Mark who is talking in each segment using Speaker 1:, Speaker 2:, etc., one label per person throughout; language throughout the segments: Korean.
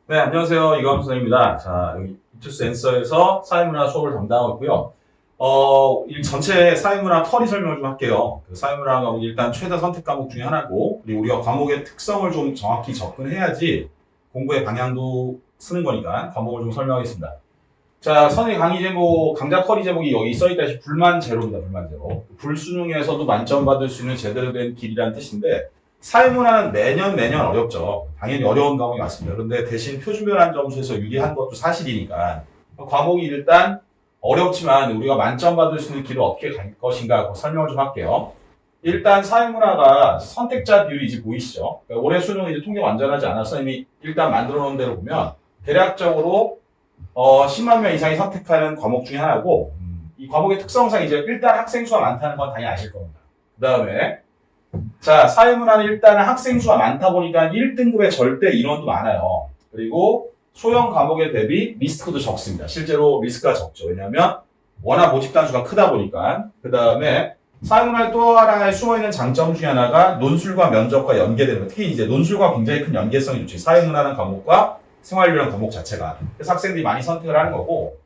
Speaker 1: 네, 안녕하세요. 이광수 선생님입니다. 자, 여기 이투스 앤서에서 사회문화 수업을 담당하고 있고요. 이 전체 사회문화 커리 설명을 좀 할게요. 그 사회문화 과목이 일단 최대 선택 과목 중에 하나고, 그리고 우리가 과목의 특성을 좀 정확히 접근해야지 공부의 방향도 쓰는 거니까 과목을 좀 설명하겠습니다. 자, 선생님 강의 제목, 강좌 커리 제목이 여기 써있다시피 불만 제로입니다. 불만 제로. 불수능에서도 만점 받을 수 있는 제대로 된 길이라는 뜻인데, 사회문화는 매년 어렵죠. 당연히 어려운 과목이 맞습니다. 그런데 대신 표준별한 점수에서 유리한 것도 사실이니까 과목이 일단 어렵지만 우리가 만점 받을 수 있는 길을 어떻게 갈 것인가 설명을 좀 할게요. 일단 사회문화가 선택자 비율이 이제 보이시죠? 그러니까 올해 수능은 이제 통계 완전하지 않아서 이미 일단 만들어 놓은 대로 보면 대략적으로 10만 명 이상이 선택하는 과목 중에 하나고 이 과목의 특성상 이제 일단 학생 수가 많다는 건 당연히 아실 겁니다. 그 다음에 자, 사회문화는 일단은 학생 수가 많다 보니까 1등급의 절대 인원도 많아요. 그리고 소형 과목에 대비 리스크도 적습니다. 실제로 리스크가 적죠. 왜냐하면 워낙 모집단 수가 크다 보니까. 그 다음에 사회문화의 또 하나의 숨어있는 장점 중에 하나가 논술과 면접과 연계되는 것. 특히 이제 논술과 굉장히 큰 연계성이 좋지. 사회문화라는 과목과 생활이라는 과목 자체가. 그래서 학생들이 많이 선택을 하는 거고.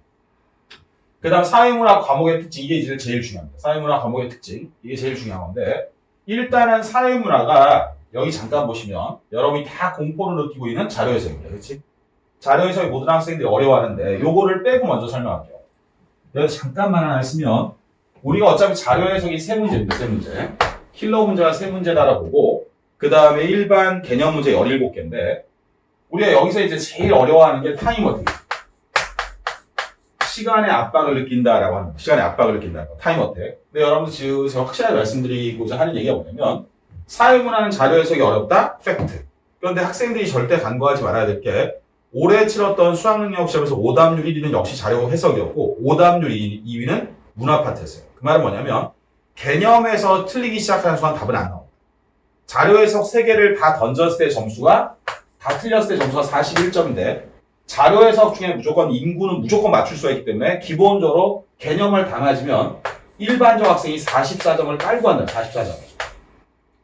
Speaker 1: 그 다음 사회문화 과목의 특징. 이게 이제 제일 중요합니다. 사회문화 과목의 특징. 이게 제일 중요한 건데. 일단은 사회문화가 여기 잠깐 보시면 여러분이 다 공포를 느끼고 있는 자료해석입니다. 그렇지? 자료해석이 모든 학생들이 어려워하는데 요거를 빼고 먼저 설명할게요. 여기 잠깐만 하나 쓰면 우리가 어차피 자료해석이 세 문제입니다. 세 문제. 킬러 문제가 세 문제다라 보고 그 다음에 일반 개념 문제 17개인데 우리가 여기서 이제 제일 어려워하는 게 타임워딩. 시간의 압박을 느낀다라고 합니다. 시간의 압박을 느낀다. 타임 어택. 근데 여러분들 지금 제가 확실하게 말씀드리고자 하는 얘기가 뭐냐면 사회문화는 자료 해석이 어렵다? 팩트. 그런데 학생들이 절대 간과하지 말아야 될 게 올해 치렀던 수학능력 시험에서 오답률 1위는 역시 자료 해석이었고 오답률 2위는 문화 파트였어요. 그 말은 뭐냐면 개념에서 틀리기 시작하는 순간 답은 안 나옵니다. 자료 해석 3개를 다 던졌을 때 점수가 다 틀렸을 때 점수가 41점인데 자료 해석 중에 무조건 인구는 무조건 맞출 수가 있기 때문에 기본적으로 개념을 다 맞으면 일반적 학생이 44점을 깔고 한다. 44점.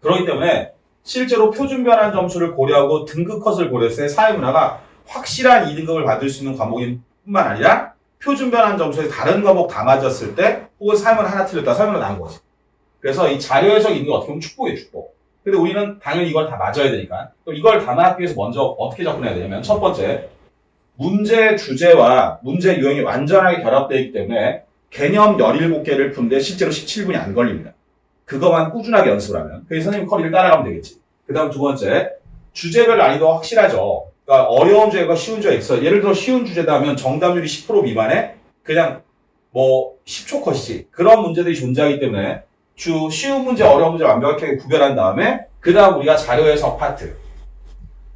Speaker 1: 그렇기 때문에 실제로 표준 변환 점수를 고려하고 등급 컷을 고려했을 때 사회문화가 확실한 2등급을 받을 수 있는 과목인 뿐만 아니라 표준 변환 점수에 다른 과목 다 맞았을 때 혹은 사회문화 하나 틀렸다. 사회문화 나온 거지. 그래서 이 자료 해석 있는 게 어떻게 보면 축복이에요. 축복. 근데 우리는 당연히 이걸 다 맞아야 되니까 또 이걸 다 맞기 위해서 먼저 어떻게 접근해야 되냐면 첫 번째 문제 주제와 문제 유형이 완전하게 결합되어 있기 때문에 개념 17개를 푸는데 실제로 17분이 안 걸립니다. 그거만 꾸준하게 연습을 하면. 그래서 선생님 커리를 따라가면 되겠지. 그 다음 두 번째, 주제별 난이도 확실하죠. 그러니까 어려운 주제가 쉬운 주제가 있어. 예를 들어 쉬운 주제다 하면 정답률이 10% 미만에 그냥 뭐 10초 컷이지. 그런 문제들이 존재하기 때문에 쉬운 문제, 어려운 문제 완벽하게 구별한 다음에 그 다음 우리가 자료 해석 파트.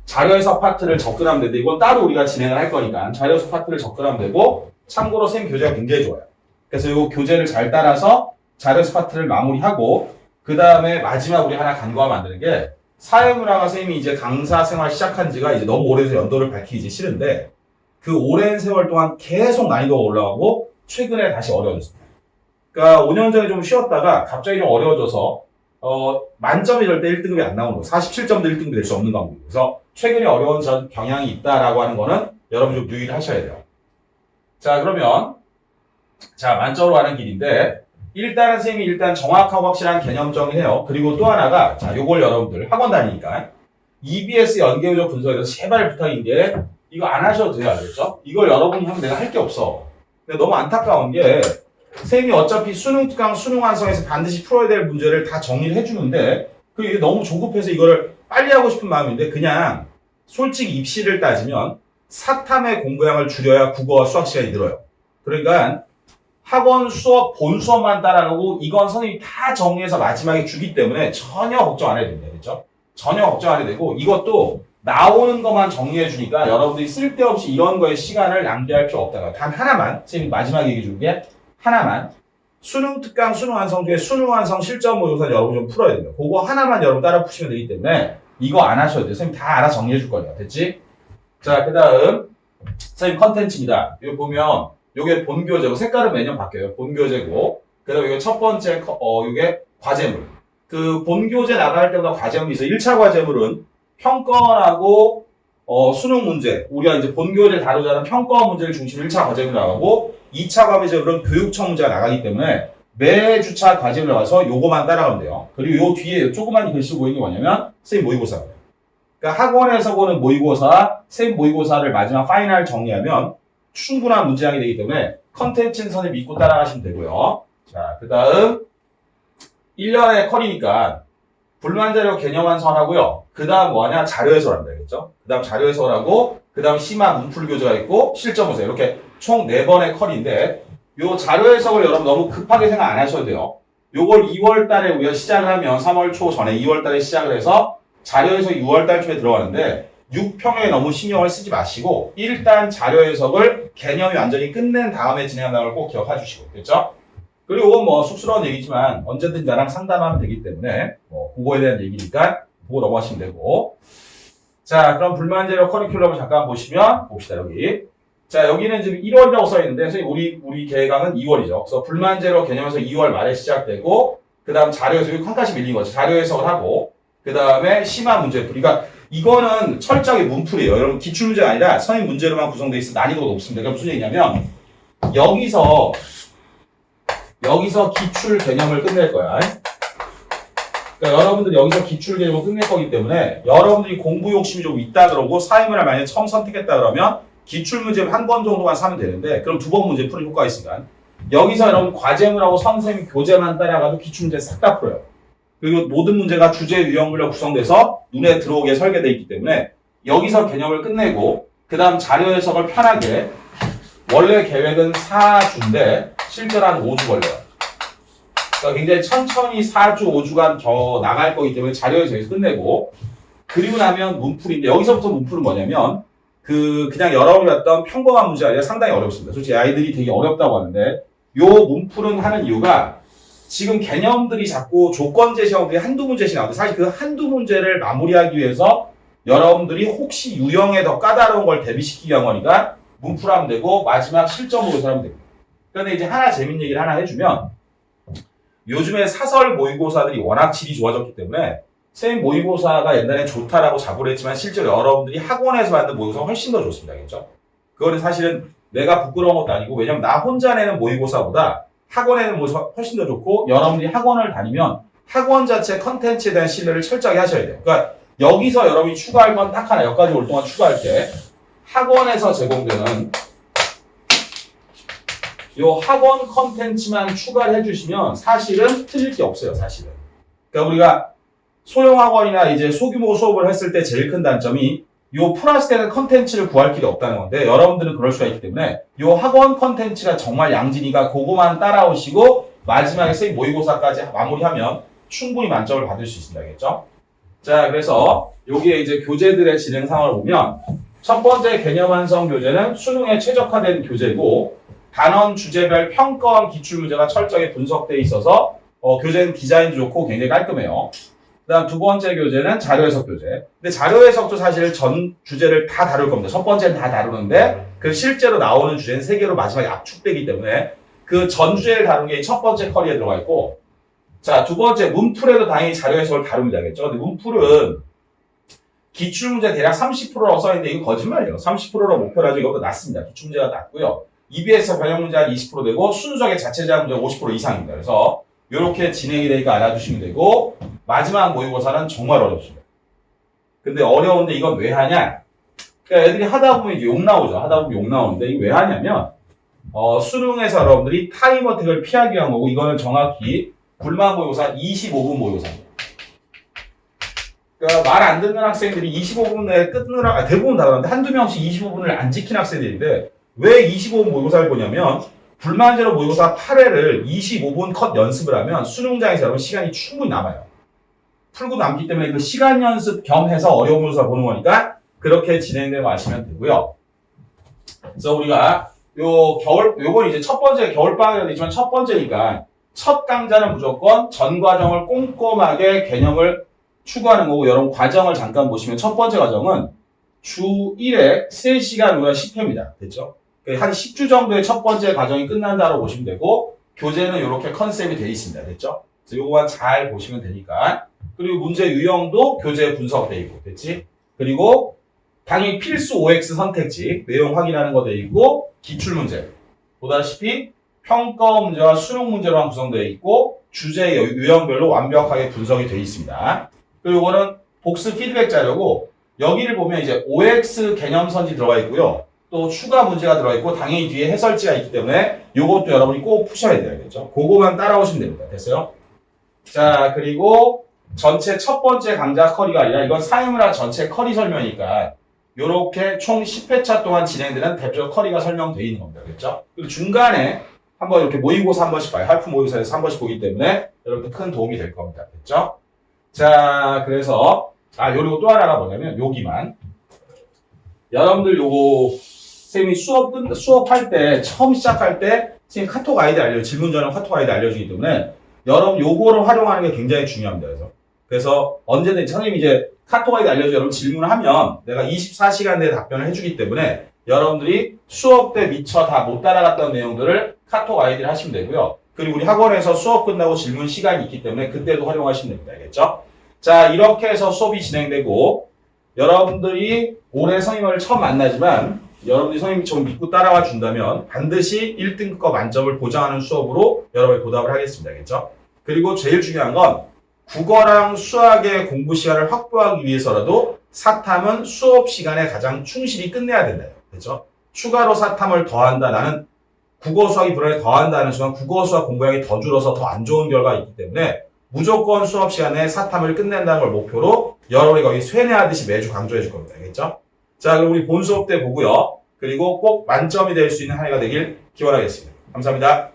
Speaker 1: 자료 해석 파트를 접근하면 되는데 이건 따로 우리가 진행을 할 거니까 자료 해석 파트를 접근하면 되고 참고로 선생님 교재가 굉장히 좋아요. 그래서 이 교재를 잘 따라서 자료 해석 파트를 마무리하고 그 다음에 마지막 우리 하나 간과하면 안 되는 게 사회문화가 선생님이 이제 강사 생활 시작한 지가 이제 너무 오래돼서 연도를 밝히기 싫은데 그 오랜 세월 동안 계속 난이도가 올라가고 최근에 다시 어려워졌습니다. 그러니까 5년 전에 좀 쉬었다가 갑자기 좀 어려워져서 만점이 절대 1등급이 안 나오는 거예요. 47점도 1등급이 될 수 없는 과목이에요. 그래서 최근에 어려운 경향이 있다라고 하는 거는 여러분 좀 유의를 하셔야 돼요. 자, 그러면 자, 만점으로 가는 길인데 일단은 선생님이 일단 정확하고 확실한 개념 정리해요. 그리고 또 하나가 자, 요걸 여러분들 학원 다니니까 EBS 연계교적 분석에서 제발 부탁인 게 이거 안 하셔도 돼요. 알겠죠? 이걸 여러분이 하면 내가 할 게 없어. 근데 너무 안타까운 게 선생님이 어차피 수능 특강, 수능 완성에서 반드시 풀어야 될 문제를 다 정리를 해주는데 그게 너무 조급해서 이거를 빨리 하고 싶은 마음인데 그냥 솔직히 입시를 따지면 사탐의 공부량을 줄여야 국어와 수학 시간이 늘어요. 그러니까 학원 수업, 본 수업만 따라가고 이건 선생님이 다 정리해서 마지막에 주기 때문에 전혀 걱정 안 해도 됩니다. 그렇죠? 전혀 걱정 안 해도 되고 이것도 나오는 것만 정리해 주니까 여러분들이 쓸데없이 이런 거에 시간을 낭비할 필요 없다가 단 하나만 선생님이 마지막에 얘기해 준 게 하나만 수능 특강, 수능 완성 중에 수능 완성 실전 모의고사 여러분 좀 풀어야 됩니다. 그거 하나만 여러분 따라 푸시면 되기 때문에 이거 안 하셔도 돼요. 선생님 다 알아서 정리해 줄 거예요. 됐지? 자, 그 다음 선생님 컨텐츠입니다. 이거 보면 요게 본교재고 색깔은 매년 바뀌어요. 본교재고 그 다음에 이거 첫 번째 요게 과제물. 그 본교재 나갈 때보다 과제물이 있어요. 1차 과제물은 평가원하고 수능 문제, 우리가 이제 본교재 다루자는 평가원 문제를 중심으로 1차 과제로 나가고 2차 과제로는 교육청 문제가 나가기 때문에 매주차 과제로 나가서 요거만 따라가면 돼요. 그리고 요 뒤에 조그만 글씨 보이는 게 뭐냐면 선생님 모의고사예요. 그러니까 학원에서 보는 모의고사, 선생님 모의고사를 마지막 파이널 정리하면 충분한 문제량이 되기 때문에 컨텐츠는 선생님 믿고 따라가시면 되고요. 자, 그 다음 1년의 컬이니까 불만자료 개념 완성하고요. 그 다음 뭐하냐? 자료 해설 한다. 그랬죠? 그 다음 자료 해설하고, 그 다음 심화 문풀 교재가 있고, 실전 보세요. 이렇게 총 4번의 컬인데, 요 자료 해석을 여러분 너무 급하게 생각 안 하셔도 돼요. 요걸 2월 달에 우리가 시작을 하면 3월 초 전에 2월 달에 시작을 해서 자료 해석이 6월 달 초에 들어가는데, 6평에 너무 신경을 쓰지 마시고, 일단 자료 해석을 개념이 완전히 끝낸 다음에 진행한다는 걸 꼭 기억해 주시고, 됐죠? 그리고 이건 뭐 쑥스러운 얘기지만 언제든지 나랑 상담하면 되기 때문에 그거에 대한 얘기니까 보고 넘어가시면 되고. 자, 그럼 불만제로 커리큘럼을 잠깐 보시면 봅시다. 여기. 자, 여기는 지금 1월이라고 써 있는데 선생님 우리 계획안은 2월이죠. 그래서 불만제로 개념에서 2월 말에 시작되고 그 다음 자료에서 한 칸씩 밀린 거죠. 자료 해석을 하고 그 다음에 심화 문제풀. 그러니까 이거는 철저하게 문풀이에요. 여러분 기출문제가 아니라 선임 문제로만 구성되어 있어 난이도가 높습니다. 그럼 무슨 얘기냐면 여기서 기출 개념을 끝낼 거야. 그러니까 여러분들이 여기서 기출 개념을 끝낼 거기 때문에 여러분들이 공부 욕심이 좀 있다 그러고 사회문을 만약에 처음 선택했다 그러면 기출 문제 한 번 정도만 사면 되는데 그럼 2번 문제 풀 효과가 있으니까 여기서 여러분 과제문하고 선생님 교재만 따라가도 기출 문제 싹 다 풀어요. 그리고 모든 문제가 주제 유형별로 구성돼서 눈에 들어오게 설계되어 있기 때문에 여기서 개념을 끝내고 그 다음 자료 해석을 편하게 원래 계획은 4주인데 실제로 한 5주 걸려요. 그러니까 굉장히 천천히 4주, 5주간 더 나갈 거기 때문에 자료에서 여기서 끝내고 그리고 나면 문풀인데 여기서부터 문풀은 뭐냐면 그냥 여러분이 봤던 평범한 문제가 아니라 상당히 어렵습니다. 솔직히 아이들이 되게 어렵다고 하는데 요 문풀은 하는 이유가 지금 개념들이 자꾸 조건제 시험들이 한두 문제씩 나오는데 사실 그 한두 문제를 마무리하기 위해서 여러분들이 혹시 유형에 더 까다로운 걸 대비시키기 위한 거니까 문풀하면 되고 마지막 실점으로 하면 됩니다. 그런데 이제 하나 재밌는 얘기를 하나 해주면 요즘에 사설 모의고사들이 워낙 질이 좋아졌기 때문에 선생님 모의고사가 옛날엔 좋다라고 자부를 했지만 실제로 여러분들이 학원에서 만든 모의고사가 훨씬 더 좋습니다. 알겠죠? 그거는 사실은 내가 부끄러운 것도 아니고 왜냐면 나 혼자 내는 모의고사보다 학원에 내는 모의고사가 훨씬 더 좋고 여러분들이 학원을 다니면 학원 자체 컨텐츠에 대한 신뢰를 철저하게 하셔야 돼요. 그러니까 여기서 여러분이 추가할 건 딱 하나 여기까지 올 동안 추가할 게 학원에서 제공되는 요 학원 컨텐츠만 추가를 해주시면 사실은 틀릴 게 없어요, 사실은. 그러니까 우리가 소형학원이나 이제 소규모 수업을 했을 때 제일 큰 단점이 요 플러스되는 컨텐츠를 구할 길이 없다는 건데 여러분들은 그럴 수가 있기 때문에 요 학원 컨텐츠가 정말 양진이가 그거만 따라오시고 마지막에 선생님 모의고사까지 마무리하면 충분히 만점을 받을 수 있습니다. 알겠죠? 자, 그래서 여기에 이제 교재들의 진행 상황을 보면 첫 번째 개념 완성 교재는 수능에 최적화된 교재고 단원 주제별 평가원 기출문제가 철저하게 분석되어 있어서 교재는 디자인도 좋고 굉장히 깔끔해요. 그 다음 두 번째 교재는 자료 해석 교재. 근데 자료 해석도 사실 전 주제를 다 다룰 겁니다. 첫 번째는 다 다루는데 그 실제로 나오는 주제는 3개로 마지막에 압축되기 때문에 그 전 주제를 다루는 게 첫 번째 커리에 들어가 있고 자, 두 번째 문풀에도 당연히 자료 해석을 다루면 되겠죠. 근데 문풀은 기출문제 대략 30%라고 써있는데 이거 거짓말이에요. 30%로 목표로 하죠. 이것보다 낮습니다. 기출문제가 낮고요. EBS 변형 문제 한 20% 되고 순수하게 자체 제한 문제 50% 이상입니다. 그래서 이렇게 진행이 되니까 알아두시면 되고 마지막 모의고사는 정말 어렵습니다. 근데 어려운데 이건 왜 하냐? 그러니까 애들이 하다 보면 이제 욕 나오죠. 하다 보면 욕 나오는데 이거 왜 하냐면 수능에서 여러분들이 타임 어택을 피하기 위한 거고 이거는 정확히 불만 모의고사 25분 모의고사입니다. 그러니까 말 안 듣는 학생들이 25분 내에 끊느라 대부분 다 그러는데 한두 명씩 25분을 안 지킨 학생들인데 왜 25분 모의고사를 보냐면 불만제로 모의고사 8회를 25분 컷 연습을 하면 수능장에서 여러분 시간이 충분히 남아요. 풀고 남기 때문에 그 시간 연습 겸 해서 어려운 모의고사 보는 거니까 그렇게 진행되고 하시면 되고요. 그래서 우리가 요번 이제 첫 번째 겨울방학이라고 되지만 첫 번째니까 첫 강좌는 무조건 전 과정을 꼼꼼하게 개념을 추구하는 거고 여러분 과정을 잠깐 보시면 첫 번째 과정은 주 1회 3시간 우리가 10회입니다. 됐죠? 한 10주 정도의 첫 번째 과정이 끝난다고 보시면 되고 교재는 이렇게 컨셉이 되어 있습니다. 됐죠? 그래서 요거만 잘 보시면 되니까 그리고 문제 유형도 교재에 분석되어 있고 됐지? 그리고 당연히 필수 OX 선택지, 내용 확인하는 거 돼 있고, 기출문제. 보다시피 평가 문제와 수능 문제로만 구성되어 있고, 주제 유형별로 완벽하게 분석이 되어 있습니다. 그리고 이거는 복습 피드백 자료고, 여기를 보면 이제 OX 개념선지 들어가 있고요. 또 추가 문제가 들어가 있고, 당연히 뒤에 해설지가 있기 때문에 이것도 여러분이 꼭 푸셔야 되겠죠. 그거만 따라오시면 됩니다. 됐어요? 자, 그리고 전체 첫 번째 강좌 커리가 아니라 이건 사회문화 전체 커리 설명이니까 요렇게 총 10회차 동안 진행되는 대표 커리가 설명되어 있는 겁니다. 그렇죠? 그리고 중간에 한번 이렇게 모의고사 한 번씩 봐요. 할프 모의고사에서 한 번씩 보기 때문에 여러분들 큰 도움이 될 겁니다. 됐죠? 자, 그래서 요리고 또 하나가 뭐냐면 여기만 여러분들 요거 선생님이 수업할 때 처음 시작할 때 선생님 카톡 아이디 질문 전에 카톡 아이디 알려주기 때문에 여러분 요거를 활용하는 게 굉장히 중요합니다. 그래서 언제든지 선생님이 이제 카톡 아이디 알려줘 여러분 질문을 하면 내가 24시간 내에 답변을 해주기 때문에 여러분들이 수업 때 미처 다 못 따라갔던 내용들을 카톡 아이디를 하시면 되고요. 그리고 우리 학원에서 수업 끝나고 질문 시간이 있기 때문에 그때도 활용하시면 됩니다. 알겠죠? 자, 이렇게 해서 수업이 진행되고 여러분들이 올해 선생님을 처음 만나지만 여러분들이 선생님이 좀 믿고 따라와 준다면 반드시 1등급 만점을 보장하는 수업으로 여러분이 보답을 하겠습니다. 알겠죠? 그리고 제일 중요한 건 국어랑 수학의 공부 시간을 확보하기 위해서라도 사탐은 수업 시간에 가장 충실히 끝내야 된다. 그렇죠? 추가로 사탐을 더한다. 나는 국어 수학이 불안에 더한다는 순간 국어 수학 공부량이 더 줄어서 더 안 좋은 결과가 있기 때문에 무조건 수업 시간에 사탐을 끝낸다는 걸 목표로 여러분이 거기 쇠뇌하듯이 매주 강조해 줄 겁니다. 알겠죠? 자, 그럼 우리 본 수업 때 보고요. 그리고 꼭 만점이 될 수 있는 한 해가 되길 기원하겠습니다. 감사합니다.